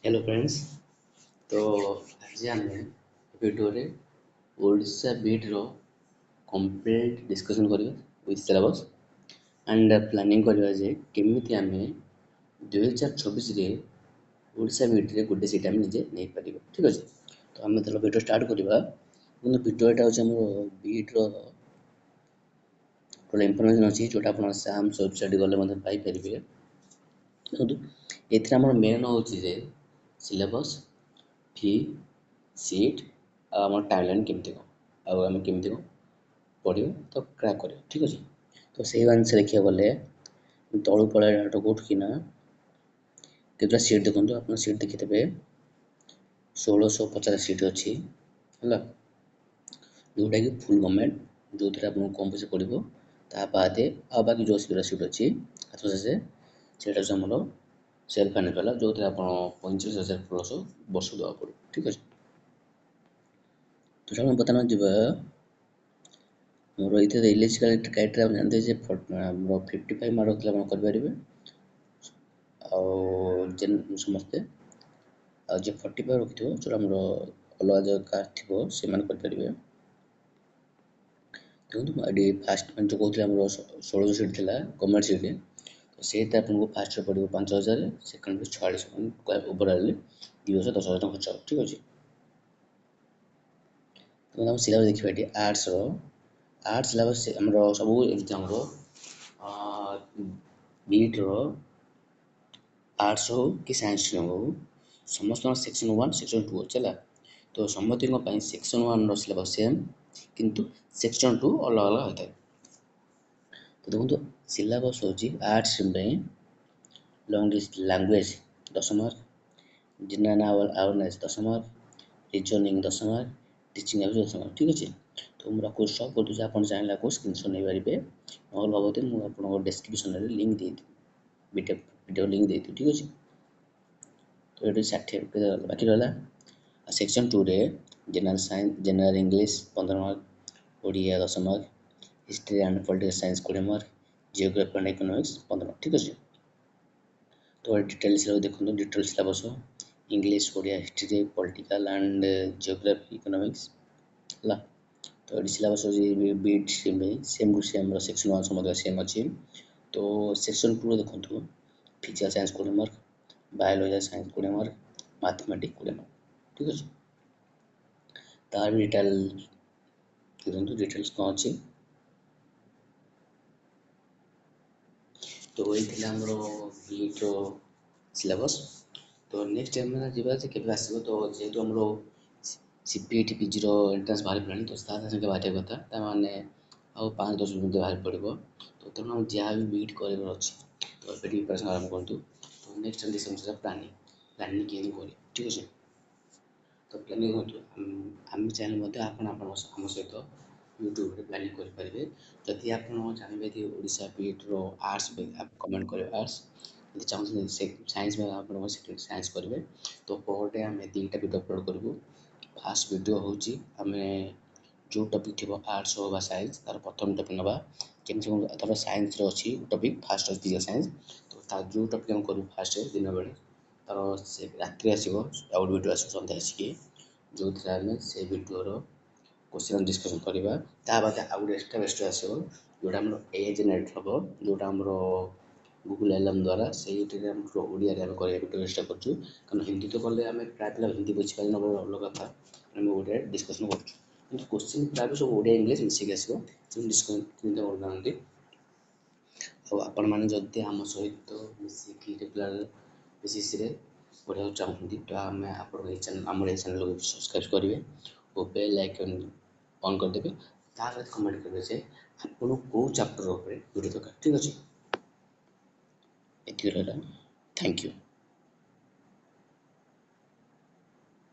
Hello friends. तो आज आम भिडियो ओडिशा बीट रो कंप्लीट डिस्कशन करवा विथ सिलेबस एंड प्लानिंग करवा जे केमिति आम 2024 रे ओडिशा बीट रे गोटे सीट आम निजे नहीं पार। ठीक अच्छे, तो आम तो भिडियो स्टार्ट करवा। भिडियोटा हूँ बीट रो टोटल इनफॉरमेशन अच्छी जोटा आप साम वेबसाइट गले पाइपर। देखो ये मेन हूँ सिलेबस फी सीट आम टाइमलाइन केमती कौन आम केमती कौन पढ़ा तो क्रैक कर। ठीक अच्छे, तो से अनुसार देखा गले तलू पड़ा डाटा कौटकिना केतटा सीट देखो आप सीट देखिथे 1650 सीट अच्छी है जोटा कि फुल गवर्नमेंट जो थे आपको कम पैसा पड़ो ता बादे आ बाकी जो सीट अच्छी से आमर सेल्फ फाइनान्स वाला जो थे आप 45,000 प्लस वर्ष देवा पड़ो। ठीक अच्छे, तो चलो बर्तमान जी मोर ये इलेक्ट्रिकल क्राइटेरिया आप जानते मोर 55 मार्क होता करें समस्ते जो 45 रखी जो आम अलग जो कास्ट थी से करेंगे। देखो ये फास्ट जो कहते हैं 16 सीट थी गवर्नमेंट सीट तो से आपको फास्ट पड़ो 5,000 सेकेंड 46 ओवरअल 2,10,000 खर्च। ठीक अच्छे, तो हम सिलेबस देखा ये आर्ट्स सिलेबस सब एग्जाम बीट रो आर्ट्स हो कि साइंस हो समस्त सेक्शन 1 सेक्शन 2 चला। तो समस्त सेक्शन 1 सिलेबस सेम किंतु सेक्शन 2 अलग अलग होता है। तो देखो सिलेबस हूँ arts language 10 mark, general awareness 10 mark, reasoning 10 mark, teaching average 10 mark. ठीक अच्छे, तो मुझे कोर्स स्टॉप कर दूसरी आप चाहिए स्क्रीनशॉट नहीं पारे ना बाबद मुझे डिस्क्रिप्शन में लिंक दे वीडियो लिंक दे। ठीक अच्छे, तो ये 60 बाकी रहा सेक्शन 2 रे general science general English 15 mark, Odia 10 mark, history and political science 20 mark, geography and economics 15 mark. ठीक अच्छे, तो डिटेल सिलेबस देखो detail syllabus English Odia history political and geography economics है। तो ये सिलेबस बीट सेम टू सेम सेक्शन 1 समझ सेम अच्छी। तो सेक्शन 2 देखो physical science 20 mark, biology science 20 mark, mathematics 20 mark. ठीक अच्छे, तार भी डिटेल देखो डिटेल्स कौन अच्छी। तो ये आमर बीट सिलेबस। तो नेक्स्ट टाइम जीवा के आसो तो जेहतु आमर सीपीटी पीजी एंट्रांस बाहरी पड़ा तो संगे बाहर कथा मैंने आउ 5-10 दिन बाहर पड़ो। तो तेणु जहाँ भी बीट कर अच्छे तो ये प्रिपेरेसन आरम्भ करूँ। तो next time this planning planning केमी कर। ठीक अच्छे, तो प्लानिंग आम चाहिए आम सहित यूट्यूब प्लानिंग करेंगे। जदि आप चाहिए ओडिशा बीट रो आर्ट्स कमेंट करेंगे आर्ट्स यदि चाहते साइंस में आप साइंस करेंगे। तो पर डे आम 2टा वीडियो अपलोड करूँ। फास्ट वीडियो हूँ आम जो टपिक थी आर्ट्स हो साइंस तार प्रथम टपिक ना केमी धर साइंस अच्छी टपिक फास्ट फिजिकल साइंस तो जो टपिक आम करूँ फास्ट दिन बेले तार से रात्रि आसो आउट वीडियो आस सन्ध्या आसिक जो आम से वीडियोर क्वेश्चन डिस्कसन करवा बाद आउ गए एक्सट्रा बेस्ट आसो जोटा आम ए जेनेट हम जोटा आम गूगल एलएम द्वारा से ओडिया वीडियो चेष्टा करूँ कारण हिंदी तो कले आम प्राय पिला हिंदी बुझीपारे न अलग कथा आम ओडिया डिस्कसन करूँ क्वेश्चन प्राय सब ओडिया इंग्लीश मिसिक आसो डिस्कसन करना। आपण मैंने जदि आम सहित मिसिक रेगुलर बेसिस पढ़ा चाहते तो आम आप आम चैनल को सब्सक्राइब करेंगे और बेल आइकन ऑन करदेवे कमेंट करेंगे जे आपको कौ चैप्टर वीडियो दरकार। ठीक अच्छे, ये रहा। Thank you.